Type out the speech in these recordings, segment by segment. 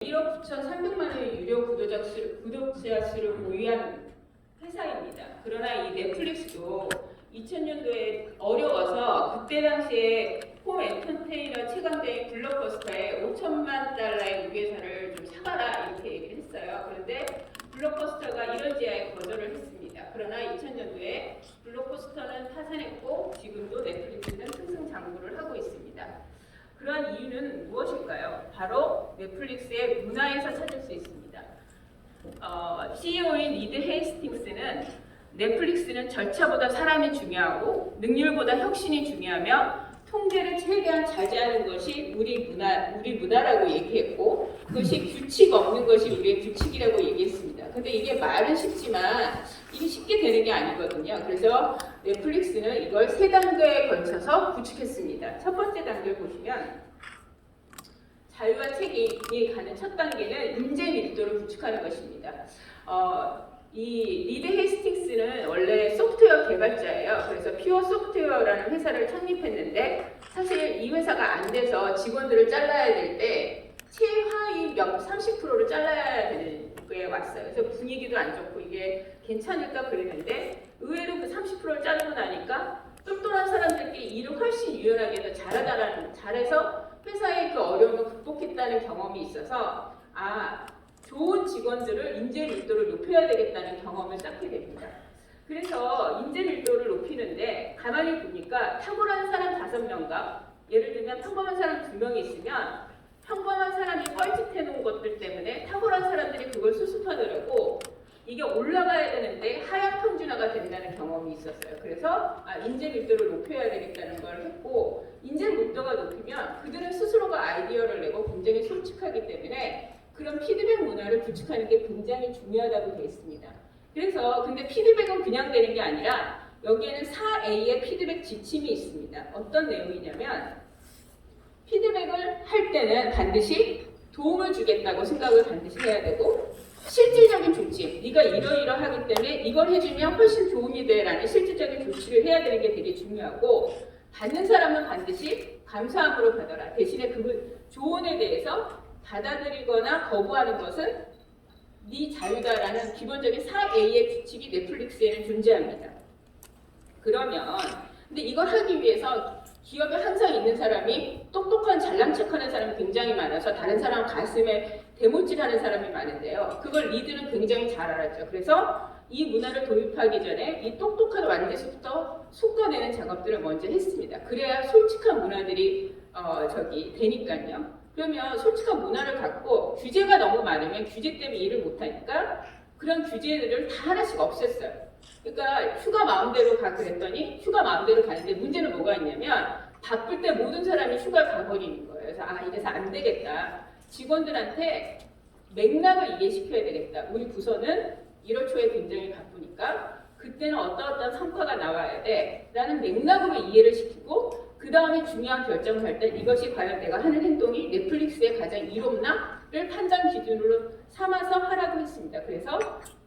1억 9,300만의 유료 구독자 수를 보유한 회사입니다. 그러나 이 넷플릭스도 2000년도에 어려워서 그때 당시에 홈 엔터테이너 최강대의 블록버스터에 5천만 달러의 무게사를 좀 사가라 이렇게 얘기를 했어요. 그런데 블록버스터가 이런 제안에 거절을 했습니다. 그러나 2000년도에 블록버스터는 파산했고 지금도 넷플릭스는 승승장구를 하고 있습니다. 그러한 이유는 무엇일까요? 바로 넷플릭스의 문화에서 찾을 수 있습니다. CEO인 리드 헤이스팅스는 넷플릭스는 절차보다 사람이 중요하고 능률보다 혁신이 중요하며 통제를 최대한 자제하는 것이 우리 문화라고 얘기했고 그것이 규칙 없는 것이 우리의 규칙이라고 얘기했습니다. 근데 이게 말은 쉽지만 이게 쉽게 되는 게 아니거든요. 그래서 넷플릭스는 이걸 3단계에 걸쳐서 구축했습니다. 첫 번째 단계를 보시면 자유와 책임이 가는 첫 단계는 인재 밀도를 구축하는 것입니다. 이 리드 헤이스팅스는 원래 소프트웨어 개발자예요. 그래서 퓨어 소프트웨어라는 회사를 창립했는데 사실 이 회사가 안 돼서 직원들을 잘라야 될 때 최하위 30%를 잘라야 되는 게 왔어요. 그래서 분위기도 안 좋고 이게 괜찮을까 그랬는데 의외로 그 30%를 자르고 나니까 똘똘한 사람들끼리 일을 훨씬 유연하게 더 잘해서 회사의 그 어려움을 극복했다는 경험이 있어서 좋은 직원들을 인재 밀도를 높여야 되겠다는 경험을 쌓게 됩니다. 그래서 인재 밀도를 높이는데 가만히 보니까 탁월한 사람 5명과 예를 들면 평범한 사람 2명이 있으면 평범한 사람이 뻘짓해 놓은 것들 때문에 탁월한 사람들이 그걸 수습하더라고 이게 올라가야 되는데 하향 평준화가 된다는 경험이 있었어요. 그래서 인재 밀도를 높여야 되겠다는 걸 했고 인재 밀도가 높으면 그들은 스스로가 아이디어를 내고 굉장히 솔직하기 때문에 그런 피드백 문화를 구축하는 게 굉장히 중요하다고 되어 있습니다. 그래서 근데 피드백은 그냥 되는 게 아니라 여기에는 4A의 피드백 지침이 있습니다. 어떤 내용이냐면 피드백을 할 때는 반드시 도움을 주겠다고 생각을 반드시 해야 되고 실질적인 조치, 네가 이러이러하기 때문에 이걸 해주면 훨씬 도움이 돼라는 실질적인 조치를 해야 되는 게 되게 중요하고 받는 사람은 반드시 감사함으로 받아라. 대신에 그 조언에 대해서 받아들이거나 거부하는 것은 네 자유다라는 기본적인 4A의 규칙이 넷플릭스에는 존재합니다. 그러면 근데 이걸 하기 위해서 기업에 항상 있는 사람이 똑똑한 잘난 척하는 사람이 굉장히 많아서 다른 사람 가슴에 대못질하는 사람이 많은데요. 그걸 리드는 굉장히 잘 알았죠. 그래서 이 문화를 도입하기 전에 이 똑똑한 완제수부터 속아내는 작업들을 먼저 했습니다. 그래야 솔직한 문화들이 되니까요. 그러면 솔직한 문화를 갖고 규제가 너무 많으면 규제 때문에 일을 못하니까 그런 규제들을 다 하나씩 없앴어요. 그러니까 휴가 마음대로 가 그랬더니 휴가 마음대로 가는데 문제는 뭐가 있냐면 바쁠 때 모든 사람이 휴가를 가버리는 거예요. 그래서 이래서 안 되겠다. 직원들한테 맥락을 이해시켜야 되겠다. 우리 부서는 1월 초에 굉장히 바쁘니까 그때는 어떤 성과가 나와야 돼. 라는 맥락으로 이해를 시키고 그 다음에 중요한 결정을 할 때 이것이 과연 내가 하는 행동이 넷플릭스의 가장 이롭나를 판단 기준으로 삼아서 하라고 했습니다. 그래서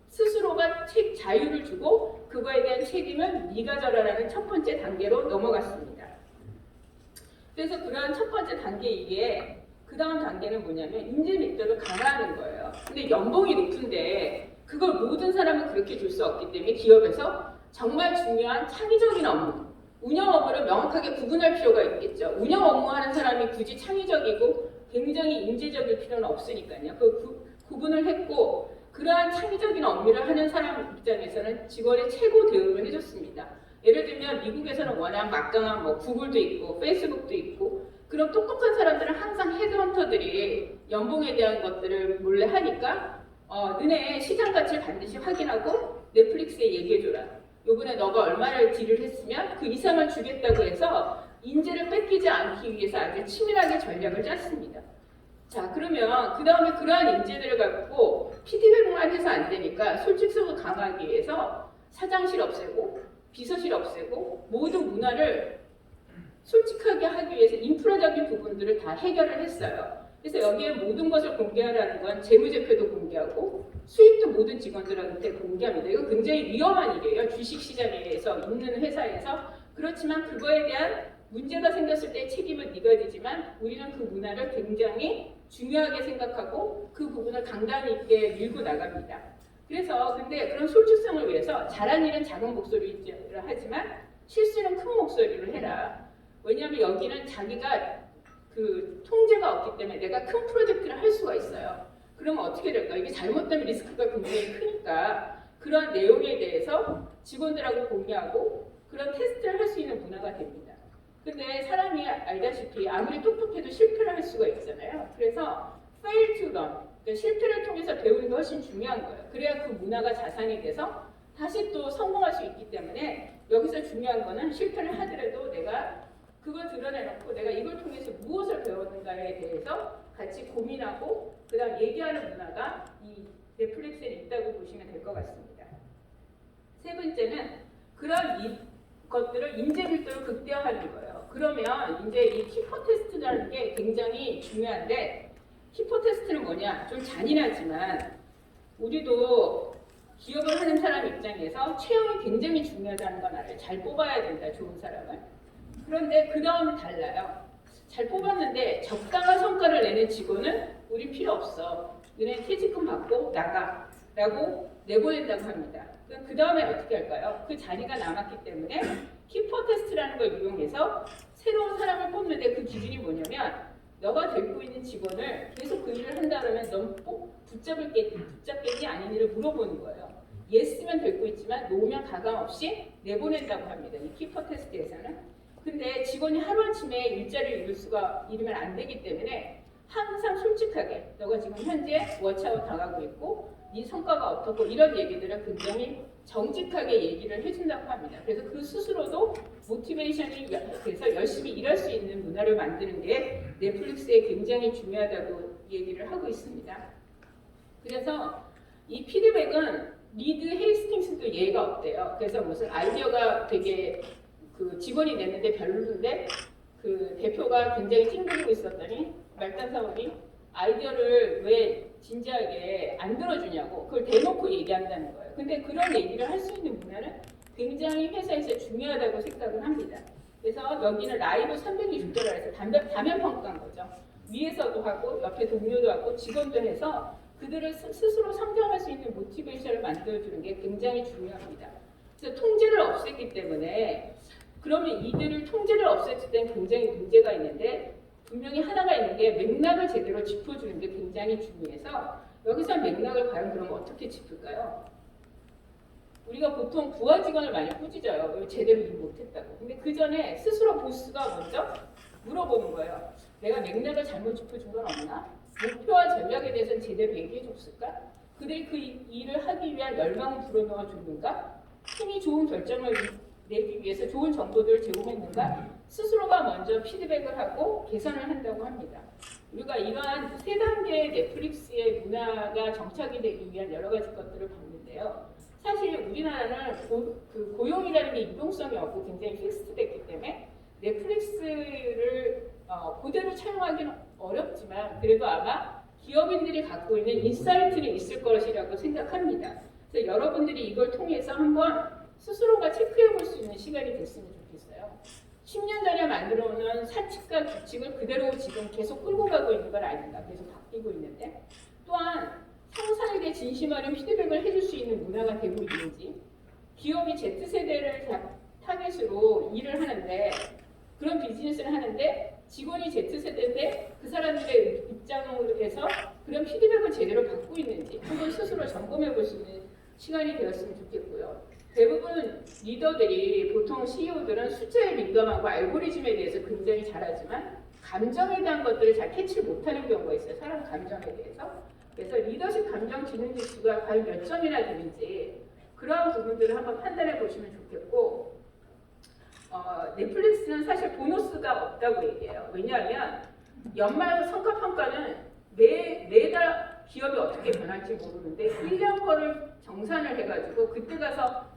스스로가 자유를 주고 그거에 대한 책임을 네가 져라라는 첫 번째 단계로 넘어갔습니다. 그래서 그러한 첫 번째 단계 이게 그 다음 단계는 뭐냐면 인재 밀도를 강화하는 거예요. 근데 연봉이 높은데 그걸 모든 사람은 그렇게 줄 수 없기 때문에 기업에서 정말 중요한 창의적인 업무, 운영 업무를 명확하게 구분할 필요가 있겠죠. 운영 업무하는 사람이 굳이 창의적이고 굉장히 인재적일 필요는 없으니까요. 그 구분을 했고 그러한 창의적인 업무를 하는 사람 입장에서는 직원의 최고 대우를 해줬습니다. 예를 들면 미국에서는 워낙 막강한 구글도 있고 페이스북도 있고 그런 똑똑한 사람들은 항상 헤드헌터들이 연봉에 대한 것들을 몰래 하니까 너네 시장 가치를 반드시 확인하고 넷플릭스에 얘기해줘라. 요번에 너가 얼마를 딜을 했으면 그 이상을 주겠다고 해서 인재를 뺏기지 않기 위해서 아주 치밀하게 전략을 짰습니다. 자, 그러면 그 다음에 그러한 인재들을 갖고 피드백만 해서 안 되니까 솔직성을 강화하기 위해서 사장실 없애고 비서실 없애고 모든 문화를 솔직하게 하기 위해서 인프라적인 부분들을 다 해결을 했어요. 그래서 여기에 모든 것을 공개하라는 건 재무제표도 공개하고 수익도 모든 직원들한테 공개합니다. 이거 굉장히 위험한 일이에요. 주식시장에서 있는 회사에서. 그렇지만 그거에 대한 문제가 생겼을 때 책임은 네가 지지만 우리는 그 문화를 굉장히 중요하게 생각하고 그 부분을 강단 있게 밀고 나갑니다. 그래서 근데 그런 솔직성을 위해서 잘한 일은 작은 목소리로 하지만 실수는 큰 목소리로 해라. 왜냐하면 여기는 자기가 그 통제가 없기 때문에 내가 큰 프로젝트를 할 수가 있어요. 그러면 어떻게 될까? 이게 잘못되면 리스크가 굉장히 크니까 그런 내용에 대해서 직원들하고 공유하고 그런 테스트를 할 수 있는 문화가 됩니다. 근데 사람이 알다시피 아무리 똑똑해도 실패를 할 수가 있잖아요. 그래서 fail to learn, 그러니까 실패를 통해서 배우는 게 훨씬 중요한 거예요. 그래야 그 문화가 자산이 돼서 다시 또 성공할 수 있기 때문에 여기서 중요한 거는 실패를 하더라도 내가 그걸 드러내놓고 내가 이걸 통해서 무엇을 배웠는가에 대해서 같이 고민하고 그 다음 얘기하는 문화가 이 넷플릭스에 있다고 보시면 될 것 같습니다. 세 번째는 그런 것들을 인재 밀도를 극대화하는 거예요. 그러면 이제 이 키퍼 테스트라는 게 굉장히 중요한데 키퍼 테스트는 뭐냐? 좀 잔인하지만 우리도 기업을 하는 사람 입장에서 채용이 굉장히 중요하다는 건 알아요. 잘 뽑아야 된다, 좋은 사람을. 그런데 그 다음은 달라요. 잘 뽑았는데 적당한 성과를 내는 직원은 우리 필요 없어. 너네 퇴직금 받고 나가. 라고 내보낸다고 합니다. 그 다음에 어떻게 할까요? 그 자리가 남았기 때문에 키퍼 테스트라는 걸 이용해서 새로운 사람을 뽑는데 그 기준이 뭐냐면 너가 데리고 있는 직원을 계속 그 일을 한다 그러면 넌 꼭 붙잡겠니 아니니를 물어보는 거예요. 예스면 데리고 있지만 노면 가감 없이 내보낸다고 합니다. 이 키퍼 테스트에서는. 근데 직원이 하루아침에 일자리를 잃으면 안 되기 때문에 항상 솔직하게 너가 지금 현재 워치아웃 당하고 있고 네 성과가 어떻고 이런 얘기들을 굉장히 정직하게 얘기를 해준다고 합니다. 그래서 그 스스로도 모티베이션이 돼서 열심히 일할 수 있는 문화를 만드는 게 넷플릭스에 굉장히 중요하다고 얘기를 하고 있습니다. 그래서 이 피드백은 리드 헤이스팅스도 예가 없대요. 그래서 무슨 아이디어가 되게 그 직원이 냈는데 별로인데 그 대표가 굉장히 찡그리고 있었더니 말단 사원이 아이디어를 왜 진지하게 안 들어주냐고 그걸 대놓고 얘기한다는 거예요. 근데 그런 얘기를 할 수 있는 문화는 굉장히 회사에서 중요하다고 생각을 합니다. 그래서 여기는 라이브 360도라 해서 다면 평가한 거죠. 위에서도 하고 옆에 동료도 하고 직원도 해서 그들을 스스로 성장할 수 있는 모티베이션을 만들어주는 게 굉장히 중요합니다. 그래서 통제를 없앴기 때문에 그러면 이들을 통제를 없앴을 때는 굉장히 문제가 있는데 분명히 하나가 있는 게 맥락을 제대로 짚어주는 게 굉장히 중요해서 여기서 맥락을 과연 그러면 어떻게 짚을까요? 우리가 보통 부하 직원을 많이 꾸짖어요. 왜 제대로 일 못했다고. 근데 그 전에 스스로 보스가 먼저 물어보는 거예요. 내가 맥락을 잘못 짚어준 건 없나? 목표와 전략에 대해서는 제대로 얘기해 줬을까? 그들이 그 일을 하기 위한 열망을 불어넣어 줬는가? 팀이 좋은 결정을 내기 위해서 좋은 정보들을 제공했는가? 스스로가 먼저 피드백을 하고 개선을 한다고 합니다. 우리가 이러한 세 단계의 넷플릭스의 문화가 정착이 되기 위한 여러 가지 것들을 봤는데요. 사실 우리나라는 고용이라는 게 유동성이 없고 굉장히 픽스됐기 때문에 넷플릭스를 그대로 차용하기는 어렵지만 그래도 아마 기업인들이 갖고 있는 인사이트는 있을 것이라고 생각합니다. 그래서 여러분들이 이걸 통해서 한번 스스로가 체크해 볼 수 있는 시간이 됐으면 좋겠어요. 10년 전에 만들어 놓은 사칙과 규칙을 그대로 지금 계속 끌고 가고 있는 건 아닌가, 계속 바뀌고 있는데 또한 상사에게 진심 어린 피드백을 해줄 수 있는 문화가 되고 있는지 기업이 Z세대를 타겟으로 일을 하는데 그런 비즈니스를 하는데 직원이 Z세대인데 그 사람들의 입장으로 해서 그런 피드백을 제대로 받고 있는지 한번 스스로 점검해 볼 수 있는 시간이 되었으면 좋겠고요. 대부분 리더들이 보통 CEO들은 숫자에 민감하고 알고리즘에 대해서 굉장히 잘하지만 감정에 대한 것들을 잘 캐치를 못하는 경우가 있어요. 사람 감정에 대해서. 그래서 리더십 감정 지능 지수가 과연 몇 점이나 되는지 그러한 부분들을 한번 판단해 보시면 좋겠고 넷플릭스는 사실 보너스가 없다고 얘기해요. 왜냐하면 연말 성과평가는 매달 기업이 어떻게 변할지 모르는데 1년 거를 정산을 해가지고 그때 가서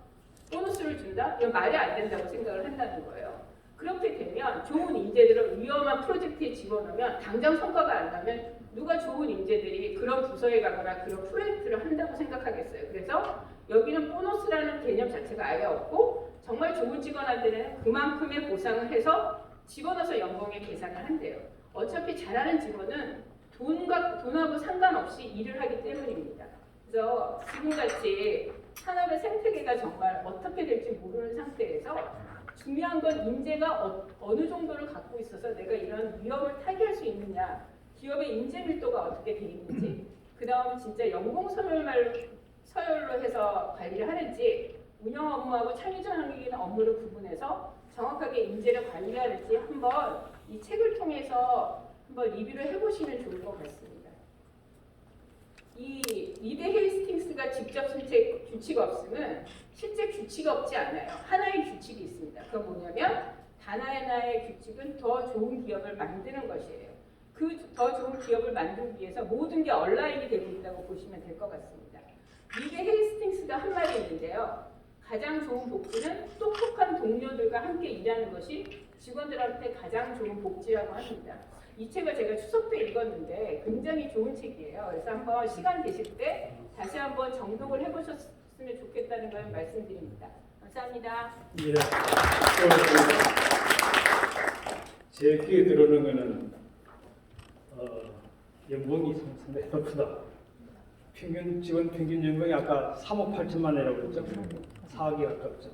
보너스를 준다? 이건 말이 안 된다고 생각을 한다는 거예요. 그렇게 되면 좋은 인재들을 위험한 프로젝트에 집어넣으면 당장 성과가 안 나면 누가 좋은 인재들이 그런 부서에 가거나 그런 프로젝트를 한다고 생각하겠어요. 그래서 여기는 보너스라는 개념 자체가 아예 없고 정말 좋은 직원한테는 그만큼의 보상을 해서 집어넣어서 연봉에 계산을 한대요. 어차피 잘하는 직원은 돈하고 상관없이 일을 하기 때문입니다. 그래서 지금같이 산업의 생태계가 정말 어떻게 될지 모르는 상태에서 중요한 건 인재가 어느 정도를 갖고 있어서 내가 이런 위험을 타개할 수 있느냐, 기업의 인재 밀도가 어떻게 돼 있는지, 그 다음 진짜 연공 서열로 해서 관리를 하는지, 운영 업무하고 창의적 항의기는 업무를 구분해서 정확하게 인재를 관리하는지 한번 이 책을 통해서 한번 리뷰를 해보시면 좋을 것 같습니다. 이 리드 헤이스팅스가 직접 실제 규칙 없음은 실제 규칙이 없지 않아요. 하나의 규칙이 있습니다. 그건 뭐냐면 단 하나의 규칙은 더 좋은 기업을 만드는 것이에요. 그 더 좋은 기업을 만들기 위해서 모든 게 얼라인이 되고 있다고 보시면 될 것 같습니다. 리드 헤이스팅스가 한 말이 있는데요. 가장 좋은 복지는 똑똑한 동료들과 함께 일하는 것이 직원들한테 가장 좋은 복지라고 합니다. 이 책을 제가 추석 때 읽었는데 굉장히 좋은 책이에요. 그래서 한번 시간 되실 때 다시 한번 정독을 해보셨으면 좋겠다는 걸 말씀드립니다. 감사합니다. 예. 제 귀에 들어오는 거는 연봉이 상당히 높다. 직원 평균 연봉이 아까 3억 8천만 원이라고 그랬죠? 4억이 가깝죠.